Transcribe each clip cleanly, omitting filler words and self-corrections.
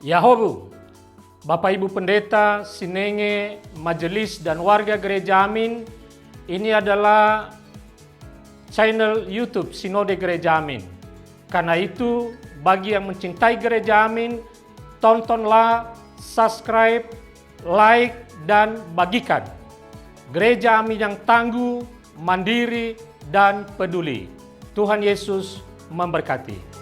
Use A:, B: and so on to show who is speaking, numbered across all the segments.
A: Yahobu, Bapak Ibu Pendeta, Sinenge, Majelis dan warga Gereja Amin, ini adalah channel YouTube Sinode Gereja Amin. Karena itu, bagi yang mencintai Gereja Amin, tontonlah, subscribe, like, dan bagikan. Gereja Amin yang tangguh, mandiri, dan peduli. Tuhan Yesus memberkati.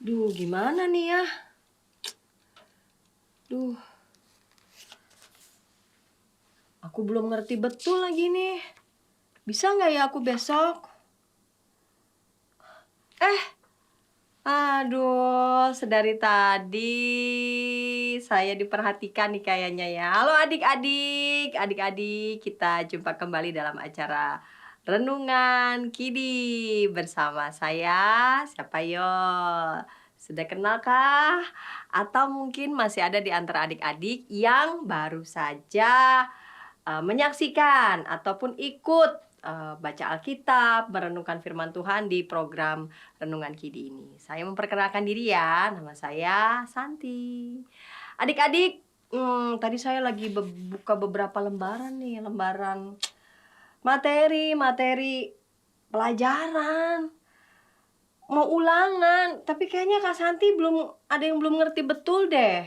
B: Duh, gimana nih ya? Duh. Aku belum ngerti betul lagi nih. Bisa nggak ya aku besok? Aduh, sedari tadi saya diperhatikan nih kayaknya ya. Halo adik-adik, adik-adik, kita jumpa kembali dalam acara Renungan Kidi bersama saya, siapa yo? Sudah kenalkah? Atau mungkin masih ada di antara adik-adik yang baru saja menyaksikan ataupun ikut baca Alkitab, merenungkan firman Tuhan di program Renungan Kidi ini. Saya memperkenalkan diri ya, nama saya Santi. Adik-adik, tadi saya lagi buka beberapa lembaran nih, lembaran materi pelajaran. Mau ulangan, tapi kayaknya Kak Santi ada yang belum ngerti betul deh.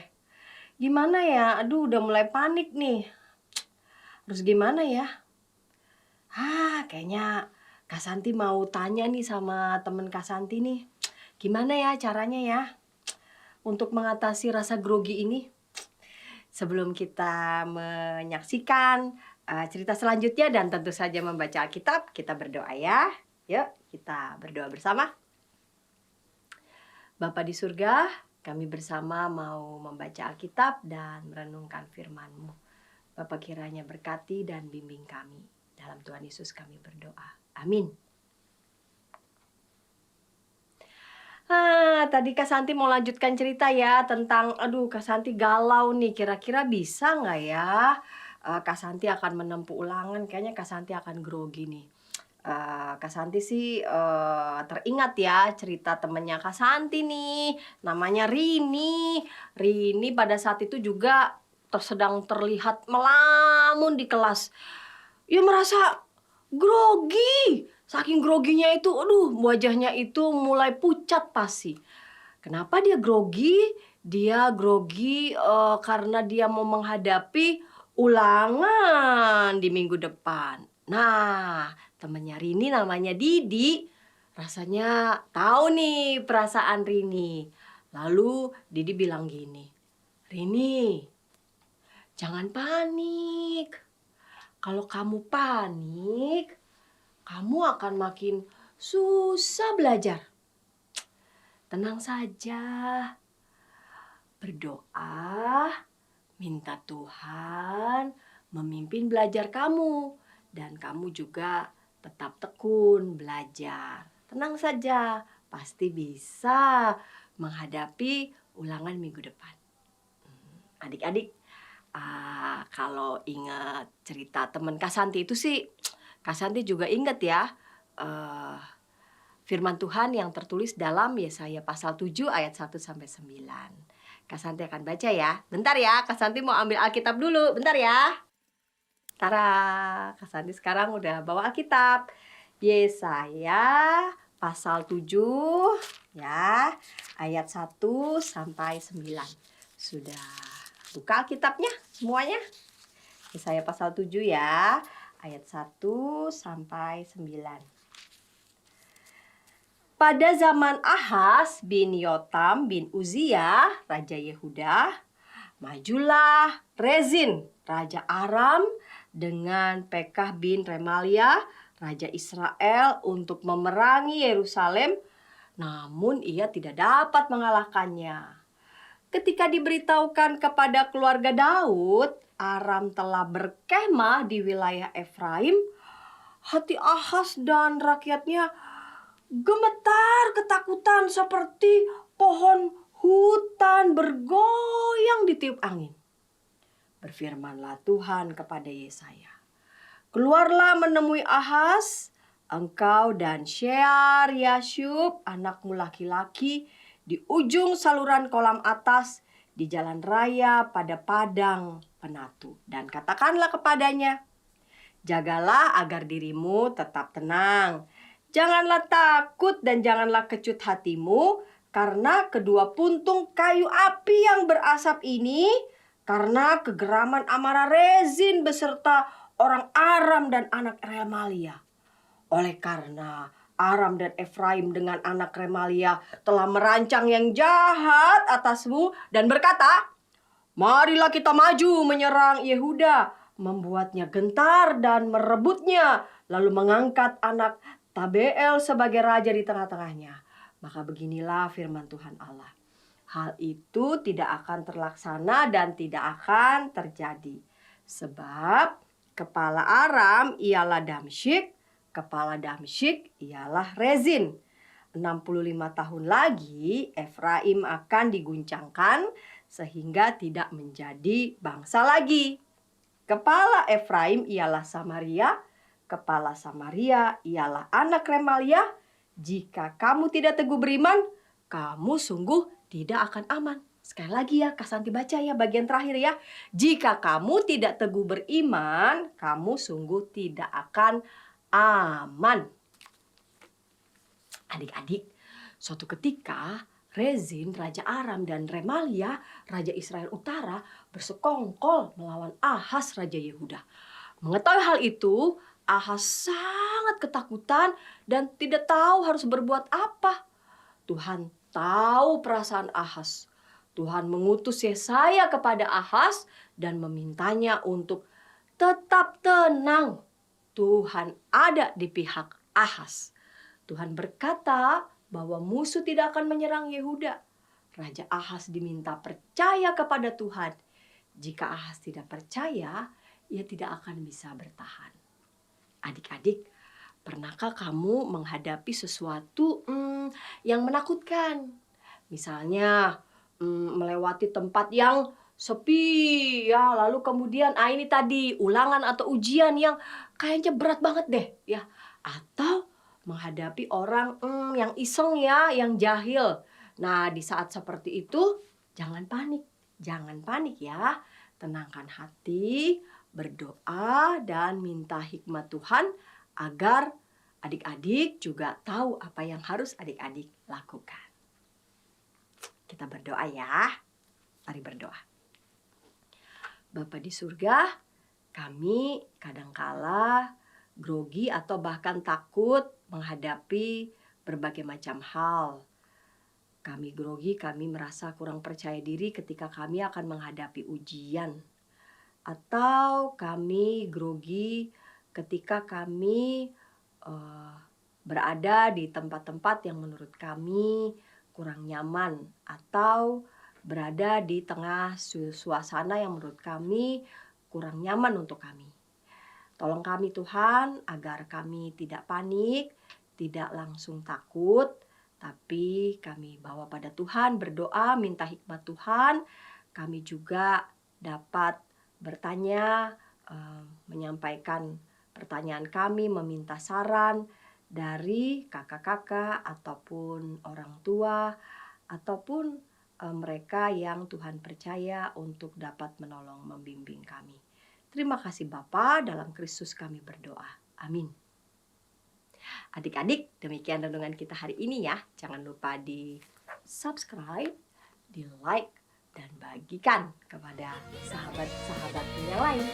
B: Gimana ya? Aduh, udah mulai panik nih. Harus gimana ya? Kayaknya Kak Santi mau tanya nih sama temen Kak Santi nih. Gimana ya caranya ya untuk mengatasi rasa grogi ini? Sebelum kita menyaksikan cerita selanjutnya dan tentu saja membaca Alkitab, kita berdoa ya. Yuk, kita berdoa bersama. Bapa di surga, kami bersama mau membaca Alkitab dan merenungkan firman-Mu. Bapa kiranya berkati dan bimbing kami. Dalam Tuhan Yesus kami berdoa. Amin. Tadi Kak Santi mau lanjutkan cerita ya tentang, Kak Santi galau nih. Kira-kira bisa nggak ya Kak Santi akan menempuh ulangan? Kayaknya Kak Santi akan grogi nih. Kak Santi sih teringat ya cerita temennya Kak Santi nih. Namanya Rini. Rini pada saat itu juga sedang terlihat melamun di kelas. Ya merasa grogi. Saking groginya itu, wajahnya itu mulai pucat pasti. Kenapa dia grogi? Dia grogi karena dia mau menghadapi ulangan di minggu depan. Nah, temennya Rini namanya Didi. Rasanya tahu nih perasaan Rini. Lalu Didi bilang gini, Rini, jangan panik. Kalau kamu panik, kamu akan makin susah belajar. Tenang saja. Berdoa, minta Tuhan memimpin belajar kamu. Dan kamu juga tetap tekun belajar. Tenang saja, pasti bisa menghadapi ulangan minggu depan. Adik-adik, kalau ingat cerita teman Kak Santi itu sih, Kak Santi juga ingat ya firman Tuhan yang tertulis dalam Yesaya pasal 7 ayat 1-9. Kak Santi akan baca ya. Bentar ya, Kak Santi mau ambil Alkitab dulu. Bentar ya. Tara, Kak Santi sekarang udah bawa Alkitab. Yesaya pasal 7 ya, ayat 1-9. Sudah buka Alkitabnya semuanya. Yesaya pasal 7 ya, ayat 1-9. Pada zaman Ahaz bin Yotam bin Uzziah, Raja Yehuda, majulah Rezin, Raja Aram, dengan Pekah bin Remalia, Raja Israel untuk memerangi Yerusalem, namun ia tidak dapat mengalahkannya. Ketika diberitahukan kepada keluarga Daud, Aram telah berkemah di wilayah Efraim, hati Ahaz dan rakyatnya gemetar ketakutan seperti pohon hutan bergoyang ditiup angin. Berfirmanlah Tuhan kepada Yesaya, keluarlah menemui Ahaz, engkau dan Shear-Yashub anakmu laki-laki di ujung saluran kolam atas di jalan raya pada padang penatu. Dan katakanlah kepadanya, jagalah agar dirimu tetap tenang. Janganlah takut dan janganlah kecut hatimu karena kedua puntung kayu api yang berasap ini, karena kegeraman amarah Rezin beserta orang Aram dan anak Remalia. Oleh karena Aram dan Efraim dengan anak Remalia telah merancang yang jahat atasmu dan berkata, marilah kita maju menyerang Yehuda, membuatnya gentar dan merebutnya, lalu mengangkat anak Tabeel sebagai raja di tengah-tengahnya. Maka beginilah firman Tuhan Allah. Hal itu tidak akan terlaksana dan tidak akan terjadi. Sebab kepala Aram ialah Damsyik, kepala Damsyik ialah Rezin. 65 tahun lagi Efraim akan diguncangkan sehingga tidak menjadi bangsa lagi. Kepala Efraim ialah Samaria, kepala Samaria ialah anak Remalia. Jika kamu tidak teguh beriman, kamu sungguh tidak akan aman. Sekali lagi ya, Kak Santi baca ya bagian terakhir ya. Jika kamu tidak teguh beriman, kamu sungguh tidak akan aman. Adik-adik, suatu ketika Rezin, Raja Aram, dan Remalia, Raja Israel Utara, bersekongkol melawan Ahaz, Raja Yehuda. Mengetahui hal itu, Ahaz sangat ketakutan dan tidak tahu harus berbuat apa. Tuhan tahu perasaan Ahaz. Tuhan mengutus Yesaya kepada Ahaz dan memintanya untuk tetap tenang. Tuhan ada di pihak Ahaz. Tuhan berkata bahwa musuh tidak akan menyerang Yehuda. Raja Ahaz diminta percaya kepada Tuhan. Jika Ahaz tidak percaya, ia tidak akan bisa bertahan. Adik-adik, pernahkah kamu menghadapi sesuatu yang menakutkan? Misalnya melewati tempat yang sepi ya, lalu kemudian ini tadi ulangan atau ujian yang kayaknya berat banget deh ya, atau menghadapi orang yang iseng ya, yang jahil. Nah, di saat seperti itu jangan panik ya. Tenangkan hati, berdoa dan minta hikmat Tuhan agar adik-adik juga tahu apa yang harus adik-adik lakukan. Kita berdoa ya. Mari berdoa. Bapa di surga, kami kadangkala grogi atau bahkan takut menghadapi berbagai macam hal. Kami grogi, kami merasa kurang percaya diri ketika kami akan menghadapi ujian. Atau kami grogi ketika kami berada di tempat-tempat yang menurut kami kurang nyaman. Atau berada di tengah suasana yang menurut kami kurang nyaman untuk kami. Tolong kami Tuhan agar kami tidak panik, tidak langsung takut, tapi kami bawa pada Tuhan, berdoa, minta hikmat Tuhan. Kami juga dapat bertanya, menyampaikan pertanyaan kami, meminta saran dari kakak-kakak ataupun orang tua, ataupun mereka yang Tuhan percaya untuk dapat menolong, membimbing kami. Terima kasih Bapa, dalam Kristus kami berdoa. Amin. Adik-adik, demikian renungan kita hari ini ya. Jangan lupa di subscribe, di like, dan bagikan kepada sahabat-sahabat yang lain.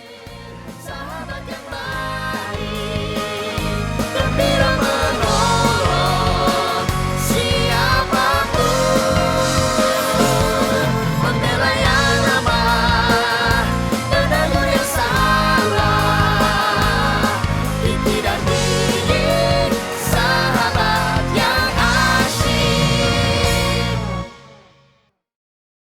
B: Sahabat yang baik.